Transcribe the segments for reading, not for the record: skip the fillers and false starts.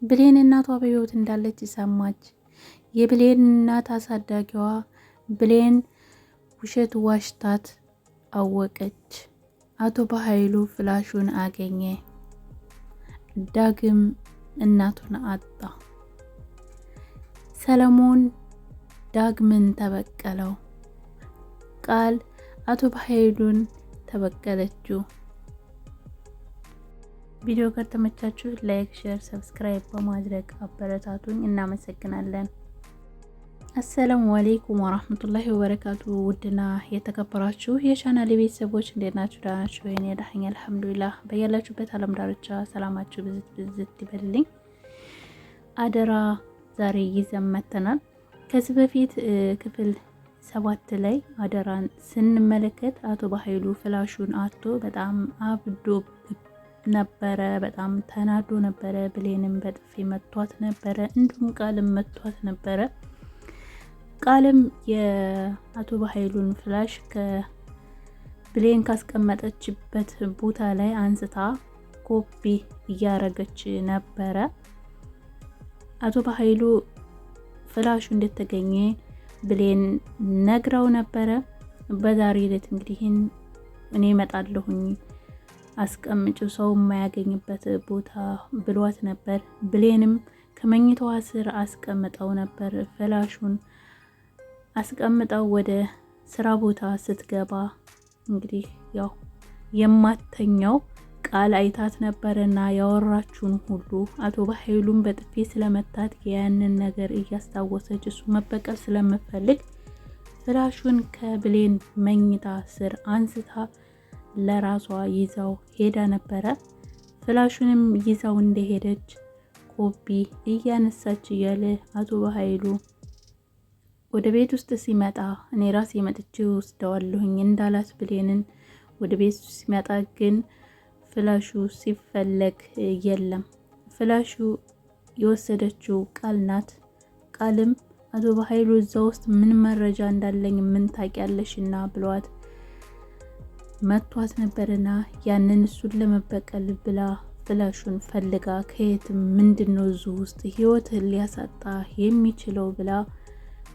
ብሌን እናቷ በሕይወት እንዳለች ሰማች። የብሌን እናት አሳዳጊዋ ብሌን ውሸት ዋሽታት አወቀች። አቶ በኃይሉ ፍላሹን አገኘ። ዳግም እናቱን አጣ። ሰለሞን ዳግምን ተበቀለው። ቃል አቶ በኃይሉን ተበቀለችው። ቪዲዮ ከተመቻችሁ ላይክ፣ ሼር፣ ሰብስክራይብ በማድረግ አበረታቱኝ። እናመሰግናለን። አሰላሙ አለይኩም ወራህመቱላሂ ወበረካቱ። ውድና የተከበራችሁ የቻናሌ ቤተሰቦች እንዴት ናችሁ? ደህና ናችሁ? እኔ ደህና ነኝ አልሐምዱሊላህ። በያላችሁበት ዓለም ዳርቻ ሰላማችሁ ብዝት ይበልልኝ። አደራ ዛሬ ይዘን መጥተናል። ከዚህ በፊት ክፍል 7 ላይ አደራን ስንመለከት አቶ በኃይሉ ፍላሹን አጥቶ በጣም አብዶ ነበረ። በጣም ተናዶ ነበረ። ብሌንም በጥፊ መቷት ነበረ። እንዲሁም ቃልም መቷት ነበረ። ቃልም የአቶ በኃይሉን ፍላሽ ከብሌን ካስቀመጠችበት ቦታ ላይ አንስታ ኮፒ እያረገች ነበረ። አቶ በኃይሉ ፍላሹ እንደተገኘ ብሌን ነግራው ነበረ። በዛሬ ዕለት እንግዲህ እኔ እመጣለሁኝ አስቀምጪው ሰው የማያገኝበት ቦታ ብሏት ነበር። ብሌንም ከመኝታዋ ስር አስቀምጠው ነበር። ፍላሹን አስቀምጠው ወደ ስራ ቦታ ስትገባ እንግዲህ ያው የማተኛው ቃል አይታት ነበርና ያወራችውን ሁሉ አቶ በኃይሉን በጥፊ ስለመታት ያንን ነገር እያስታወሰች እሱ መበቀል ስለምፈልግ ፍላሹን ከብሌን መኝታ ስር አንስታ ለራሷ ይዛው ሄዳ ነበረ። ፍላሹንም ይዛው እንደሄደች ኮፒ እያነሳች እያለ አቶ በኃይሉ ወደ ቤት ውስጥ ሲመጣ እኔ ራሴ መጥቼ ወስደዋለሁኝ እንዳላት ብሌንን ወደ ቤት ውስጥ ሲመጣ ግን ፍላሹ ሲፈለግ የለም። ፍላሹ የወሰደችው ቃል ናት። ቃልም አቶ በኃይሉ እዛ ውስጥ ምን መረጃ እንዳለኝ ምን ታውቂያለሽና ብሏት መቷት ነበርና ያንን እሱን ለመበቀል ብላ ፍላሹን ፈልጋ ከየትም ምንድነው እዚህ ውስጥ ህይወትን ሊያሳጣ የሚችለው ብላ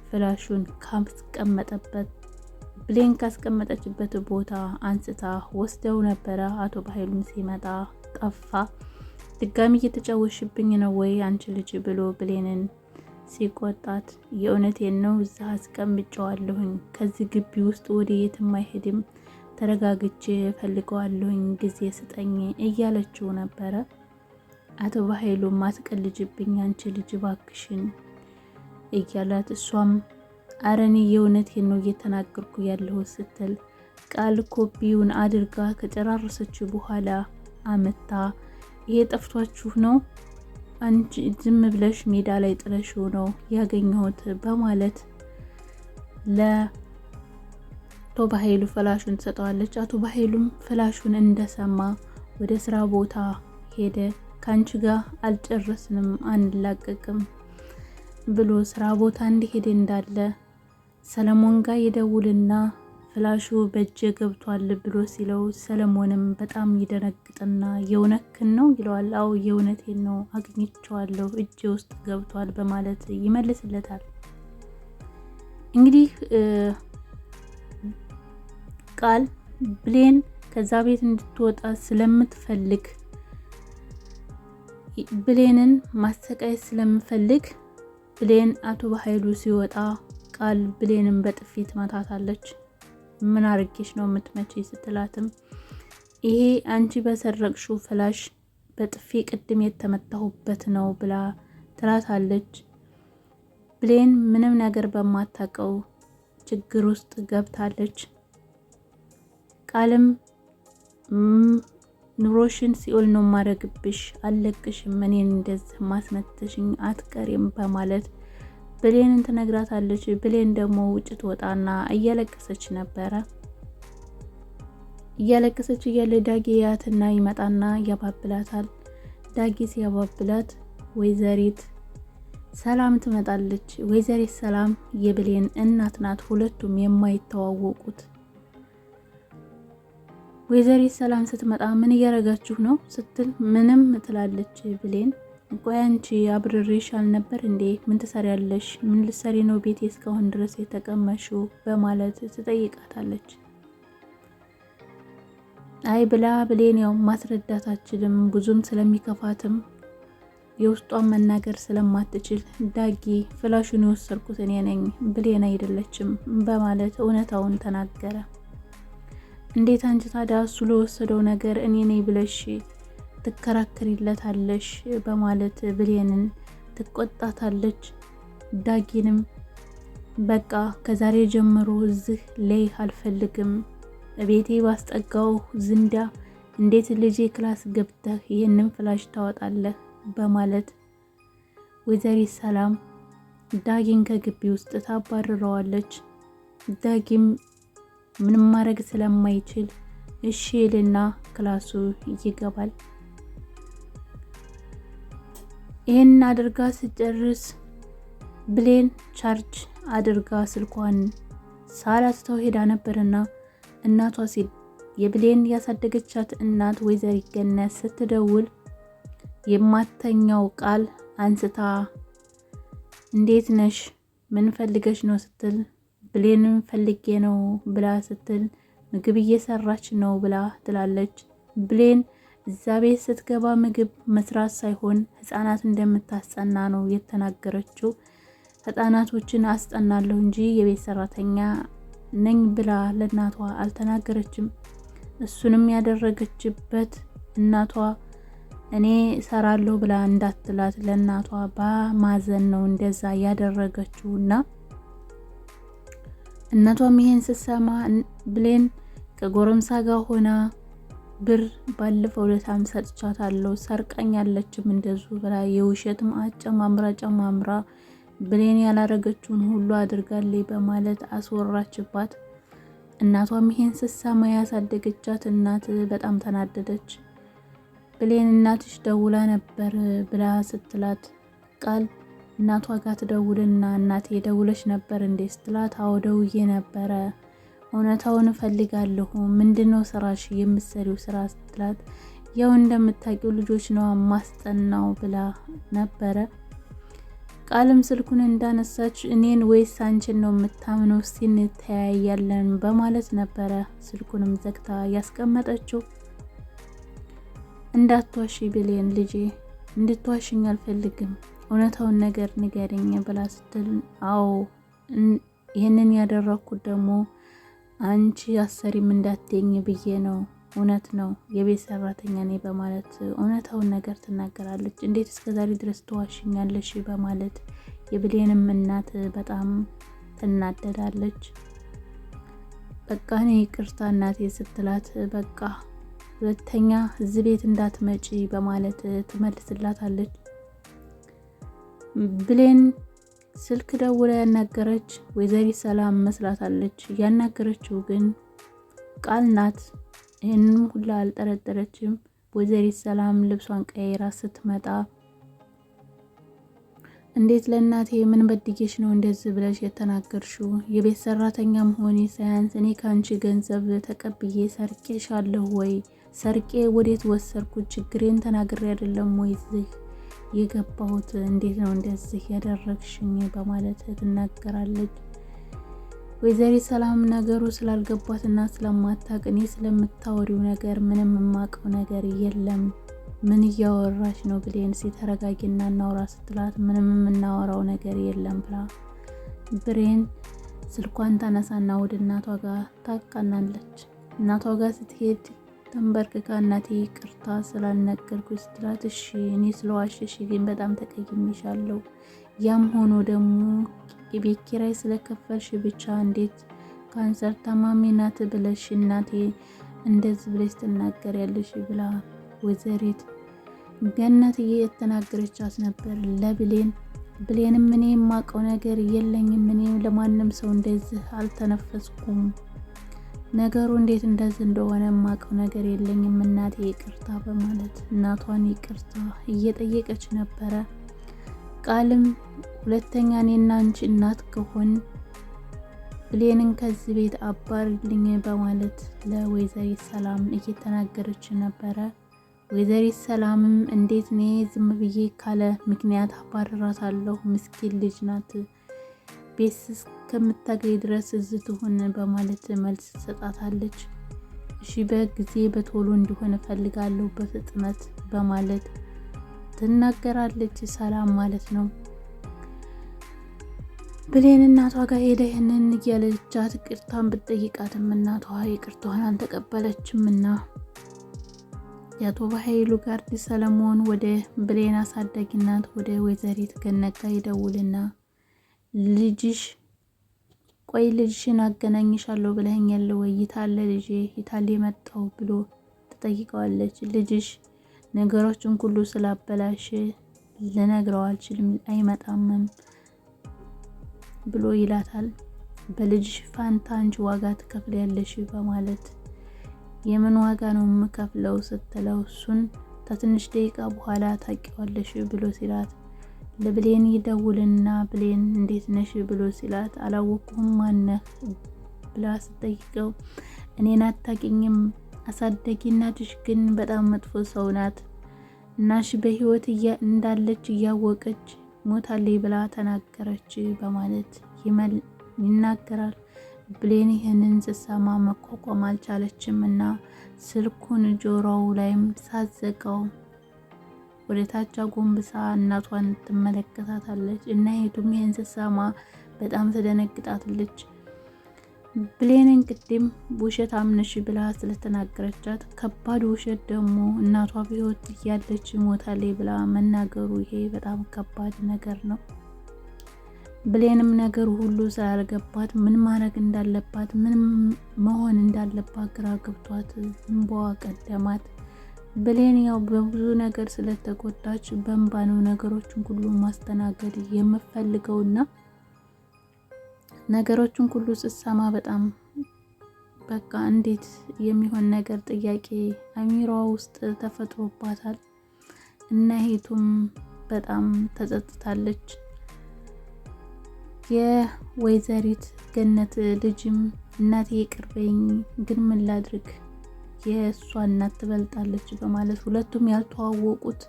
ፍላሹን ካስቀመጠበት ብሌን ካስቀመጠችበት ቦታ አንስታ ወስደው ነበረ። አቶ በኃይሉም ሲመጣ ጠፋ። ድጋሚ እየተጫወሽብኝ ነው ወይ አንቺ ልጅ ብሎ ብሌንን ሲቆጣት የእውነቴን ነው እዛ አስቀምጨዋለሁኝ ከዚህ ግቢ ውስጥ ወደ የትም አይሄድም ተረጋግቼ ፈልገዋለሁኝ ጊዜ ስጠኝ እያለችው ነበረ። አቶ በኃይሉ ማትቀልጅብኝ አንቺ ልጅ ባክሽን እያላት እሷም አረኔ የእውነቴን ነው እየተናገርኩ ያለው ስትል ቃል ኮፒውን አድርጋ ከጨራረሰች በኋላ አመታ ይሄ ጠፍቷችሁ ነው አንቺ ዝም ብለሽ ሜዳ ላይ ጥለሽው ነው ያገኘሁት በማለት ለአቶ በኃይሉ ፍላሹን ትሰጠዋለች። አቶ በኃይሉም ፍላሹን እንደሰማ ወደ ስራ ቦታ ሄደ። ካንቺ ጋር አልጨረስንም አንላቀቅም ብሎ ስራ ቦታ እንዲሄድ እንዳለ ሰለሞን ጋር ይደውልና ፍላሹ በእጄ ገብቷል ብሎ ሲለው ሰለሞንም በጣም ይደነግጥና የእውነትህን ነው ይለዋል። አዎ የእውነቴን ነው አግኝቼዋለሁ እጄ ውስጥ ገብቷል በማለት ይመልስለታል። እንግዲህ ቃል ብሌን ከዛ ቤት እንድትወጣ ስለምትፈልግ ብሌንን ማሰቃየት ስለምፈልግ ብሌን አቶ በኃይሉ ሲወጣ ቃል ብሌንን በጥፊ ትመታታለች። ምን አርጌሽ ነው የምትመጪ ስትላትም ይሄ አንቺ በሰረቅሽው ፍላሽ በጥፊ ቅድም የተመታሁበት ነው ብላ ትላታለች። ብሌን ምንም ነገር በማታውቀው ችግር ውስጥ ገብታለች። ቃልም ኑሮሽን ሲኦል ነው ማረግብሽ አለቅሽም እኔን እንደዚህ ማስመተሽኝ አትቀሪም በማለት ብሌንን ትነግራታለች። ብሌን ደግሞ ውጭ ትወጣና እያለቀሰች ነበረ። እያለቀሰች እያለ ዳጊ ያትና ይመጣና ያባብላታል። ዳጊ ሲያባብላት ወይዘሪት ሰላም ትመጣለች። ወይዘሪት ሰላም የብሌን እናት ናት። ሁለቱም የማይተዋወቁት። ወይዘሪት ሰላም ስትመጣ ምን እያረጋችሁ ነው ስትል ምንም ትላለች ብሌን። ቆይ አንቺ አብርሬሽ አልነበር እንዴ? ምን ትሰሪያለሽ? ምን ልትሰሪ ነው ቤቴ እስካሁን ድረስ የተቀመሽው? በማለት ትጠይቃታለች። አይ ብላ ብሌን ያው ማስረዳት አትችልም፣ ብዙም ስለሚከፋትም የውስጧን መናገር ስለማትችል ዳጊ ፍላሹን የወሰድኩት እኔ ነኝ ብሌን አይደለችም በማለት እውነታውን ተናገረ። እንዴት አንቺ ታዲያ እሱ ለወሰደው ነገር እኔ ነኝ ብለሽ ትከራከሪለታለሽ? በማለት ብሌንን ትቆጣታለች። ዳጊንም በቃ ከዛሬ ጀምሮ እዚህ ላይ አልፈልግም፣ ቤቴ ባስጠጋው ዝንዳ እንዴት ልጄ ክላስ ገብተህ ይህንን ፍላሽ ታወጣለህ? በማለት ወይዘሪት ሰላም ዳጊን ከግቢ ውስጥ ታባርረዋለች። ዳጊም ምንም ማድረግ ስለማይችል እሺ ይልና ክላሱ ይገባል። ይህን አድርጋ ስጨርስ ብሌን ቻርጅ አድርጋ ስልኳን ሳላስተው ሄዳ ነበርና እናቷ የብሌን ያሳደገቻት እናት ወይዘሪት ገነት ስትደውል የማተኛው ቃል አንስታ እንዴት ነሽ? ምን ፈልገሽ ነው ስትል ብሌንን ፈልጌ ነው ብላ ስትል ምግብ እየሰራች ነው ብላ ትላለች። ብሌን እዛ ቤት ስትገባ ምግብ መስራት ሳይሆን ህፃናት እንደምታስጠና ነው የተናገረችው። ህፃናቶችን አስጠናለሁ እንጂ የቤት ሰራተኛ ነኝ ብላ ለእናቷ አልተናገረችም። እሱንም ያደረገችበት እናቷ እኔ እሰራለሁ ብላ እንዳትላት ለእናቷ በማዘን ነው እንደዛ ያደረገችውና እናቷም ይሄን ስትሰማ ብሌን ከጎረምሳ ጋር ሆና ብር ባለፈው ለታም ሰጥቻታለሁ ሰርቀኛለችም እንደዙ ብላ የውሸትም ጨማምራ ብሌን ያላረገችውን ሁሉ አድርጋለች በማለት አስወራችባት። እናቷም ይሄን ስትሰማ ያሳደገቻት እናት በጣም ተናደደች። ብሌን እናትሽ ደውላ ነበር ብላ ስትላት ቃል እናቷ ጋር ትደውልና እናቴ ደውለሽ ነበር እንዴ ስትላት አዎ ደውዬ ነበረ፣ እውነታውን እፈልጋለሁ፣ ምንድነው ስራሽ? የምትሰሪው ስራ ስትላት ያው እንደምታውቂው ልጆች ነው ማስጠናው ብላ ነበረ። ቃልም ስልኩን እንዳነሳች እኔን ወይስ አንቺን ነው የምታምነው? እስቲ እንተያያለን በማለት ነበረ ስልኩንም ዘግታ ያስቀመጠችው። እንዳትዋሺ ብሌን ልጄ፣ እንድትዋሽኝ አልፈልግም፣ እውነታውን ነገር ንገረኝ ብላ ስትል አዎ ይህንን ያደረኩት ደግሞ አንቺ አሰሪም እንዳትገኝ ብዬ ነው፣ እውነት ነው የቤት ሰራተኛ ነኝ በማለት እውነታውን ነገር ትናገራለች። እንዴት እስከዛሬ ድረስ ትዋሽኛለሽ? በማለት የብሌንም እናት በጣም ትናደዳለች። በቃ እኔ ይቅርታ እናቴ ስትላት በቃ ሁለተኛ እዚህ ቤት እንዳትመጪ በማለት ትመልስላታለች። ብሌን ስልክ ደውላ ያናገረች ወይዘሪት ሰላም መስላታለች። ያናገረችው ግን ቃል ናት። ይህንንም ሁላ አልጠረጠረችም። ወይዘሪት ሰላም ልብሷን ቀይራ ስትመጣ እንዴት ለእናቴ ምን በድጌሽ ነው እንደዚህ ብለሽ የተናገርሽው? የቤት ሰራተኛ መሆኔ ሳያንስ እኔ ካንቺ ገንዘብ ተቀብዬ ሰርቄሻለሁ ወይ? ሰርቄ ወዴት ወሰርኩት? ችግሬን ተናግሬ አይደለም ወይ እዚህ የገባሁት? እንዴት ነው እንደዚህ ያደረግሽኝ? በማለት ትናገራለች። ወይዘሪት ሰላም ነገሩ ስላልገባትና ስለማታውቅ እኔ ስለምታወሪው ነገር ምንም የማውቀው ነገር የለም፣ ምን እያወራሽ ነው ብሌን ሲተረጋጊና እናውራ ስትላት ምንም የምናወራው ነገር የለም ብላ ብሬን ስልኳን ታነሳና ወደ እናቷ ጋር ታቃናለች። እናቷ ጋር ስትሄድ ተንበርክካ እናቴ ይቅርታ ስላልነገርኩሽ ስትላት እሺ እኔ ስለዋሸሽ ግን በጣም ተቀይሜሻለሁ፣ ያም ሆኖ ደግሞ የቤት ኪራይ ስለከፈልሽ ብቻ እንዴት ካንሰር ታማሚ ናት ብለሽ እናቴ እንደዚህ ብለሽ ትናገሪያለሽ ብላ ወይዘሪት ገነትዬ የተናገረቻት ነበር ለብሌን። ብሌንም እኔ የማውቀው ነገር የለኝም፣ እኔ ለማንም ሰው እንደዚህ አልተነፈስኩም፣ ነገሩ እንዴት እንደዚህ እንደሆነ የማውቀው ነገር የለኝም እናቴ ይቅርታ በማለት እናቷን ይቅርታ እየጠየቀች ነበረ። ቃልም ሁለተኛ እኔና አንቺ እናት ከሆን ብሌንን ከዚህ ቤት አባርልኝ በማለት ለወይዘሪት ሰላም እየተናገረች ነበረ። ወይዘሪት ሰላምም እንዴት እኔ ዝም ብዬ ካለ ምክንያት አባረራታለሁ? ምስኪን ልጅ ናት፣ ቤት እስከምታገኝ ድረስ እዚህ ትሁን በማለት መልስ ትሰጣታለች። እሺ በጊዜ በቶሎ እንዲሆን እፈልጋለሁ በፍጥነት በማለት ትናገራለች። ሰላም ማለት ነው። ብሌን እናቷ ጋር ሄደ ይህንን እያለቻት ይቅርታን ብትጠይቃትም እናቷ ይቅርታዋን አልተቀበለችም እና የአቶ በኃይሉ ጋርድ ሰለሞን ወደ ብሌን አሳዳጊ እናት ወደ ወይዘሪት ገነት ጋር ይደውልና ልጅሽን አገናኝሻለሁ ብለኸኛል ወይ? ይታለ ልጄ ይታለ የመጣው ብሎ ትጠይቀዋለች። ልጅሽ ነገሮችን ሁሉ ስላበላሽ ልነግረው አልችልም፣ አይመጣምም ብሎ ይላታል። በልጅሽ ፋንታ አንቺ ዋጋ ትከፍያለሽ በማለት የምን ዋጋ ነው የምከፍለው ስትለው እሱን ከትንሽ ደቂቃ በኋላ ታውቂዋለሽ ብሎ ሲላት ለብሌን ይደውልና ብሌን እንዴት ነሽ ብሎ ሲላት አላወቅኩም ማነህ ብላ ስትጠይቀው እኔን አታውቂኝም፣ አሳደጊ እናትሽ ግን በጣም መጥፎ ሰው ናት፣ እናሽ በህይወት እንዳለች እያወቀች ሞታለች ብላ ተናገረች በማለት ይናገራል። ብሌን ይህንን ስትሰማ መቋቋም አልቻለችም እና ስልኩን ጆሮው ላይም ሳዘጋው ወደ ታች አጎንብሳ እናቷን ትመለከታታለች። እና ሄቱም ይህን ስትሰማ በጣም ትደነግጣለች። ብሌንን ቅድም ውሸት አምነሽ ብላ ስለተናገረቻት ከባድ ውሸት ደግሞ እናቷ በህይወት እያለች ሞታለች ብላ መናገሩ ይሄ በጣም ከባድ ነገር ነው። ብሌንም ነገሩ ሁሉ ስላልገባት ምን ማድረግ እንዳለባት ምን መሆን እንዳለባት ግራ ገብቷት እንባዋ ቀደማት። ብሌን ያው በብዙ ነገር ስለተጎዳች በእንባ ነው ነገሮችን ሁሉ ማስተናገድ የምፈልገውና ነገሮችን ሁሉ ስትሰማ በጣም በቃ እንዴት የሚሆን ነገር ጥያቄ አሚሯ ውስጥ ተፈጥሮባታል። እና ሄቱም በጣም ተጸጽታለች። የወይዘሪት ገነት ልጅም እናቴ ይቅርበኝ፣ ግን ምን ላድርግ የእሷ እናት ትበልጣለች በማለት ሁለቱም ያልተዋወቁት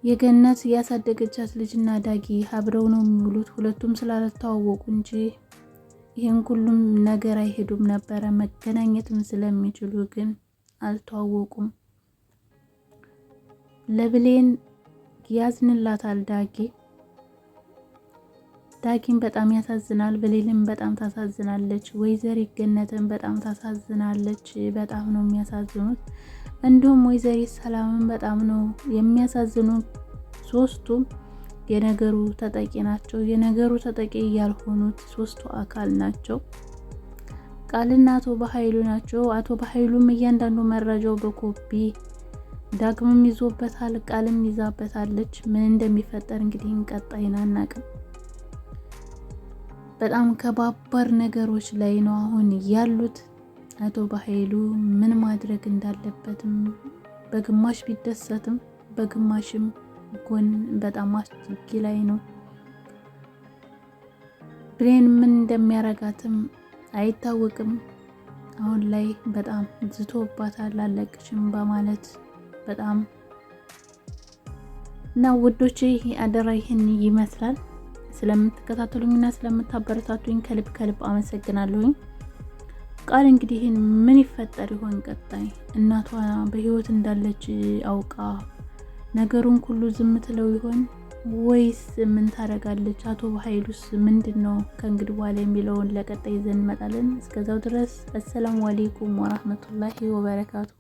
የገነት ያሳደገቻት ልጅና ዳጊ አብረው ነው የሚውሉት። ሁለቱም ስላልተዋወቁ እንጂ ይህን ሁሉም ነገር አይሄዱም ነበረ። መገናኘትም ስለሚችሉ ግን አልተዋወቁም። ለብሌን ያዝንላታል ዳጊን በጣም ያሳዝናል። ብሌንም በጣም ታሳዝናለች። ወይዘሪት ገነትን በጣም ታሳዝናለች። በጣም ነው የሚያሳዝኑት። እንዲሁም ወይዘሪት ሰላምን በጣም ነው የሚያሳዝኑት። ሶስቱም የነገሩ ተጠቂ ናቸው። የነገሩ ተጠቂ ያልሆኑት ሶስቱ አካል ናቸው። ቃልና አቶ በኃይሉ ናቸው። አቶ በኃይሉም እያንዳንዱ መረጃው በኮፒ ዳግምም ይዞበታል፣ ቃልም ይዛበታለች። ምን እንደሚፈጠር እንግዲህ ቀጣይና አናውቅም። በጣም ከባባር ነገሮች ላይ ነው አሁን ያሉት። አቶ በኃይሉ ምን ማድረግ እንዳለበትም በግማሽ ቢደሰትም በግማሽም ጎን በጣም አስቸጋሪ ላይ ነው። ብሌን ምን እንደሚያረጋትም አይታወቅም። አሁን ላይ በጣም ዝቶባታል፣ አለቅሽም በማለት በጣም እና ውዶቼ አደራ ይህን ይመስላል። ስለምትከታተሉኝና ስለምታበረታቱኝ ከልብ አመሰግናለሁኝ። ቃል እንግዲህ ምን ይፈጠር ይሆን ቀጣይ? እናቷ በህይወት እንዳለች አውቃ ነገሩን ሁሉ ዝም ትለው ይሆን ወይስ ምን ታረጋለች? አቶ በኃይሉስ ምንድነው ከእንግዲህ በኋላ የሚለውን ለቀጣይ ይዘን እንመጣለን። እስከዛው ድረስ አሰላሙ አለይኩም ወራህመቱላሂ ወበረካቱ።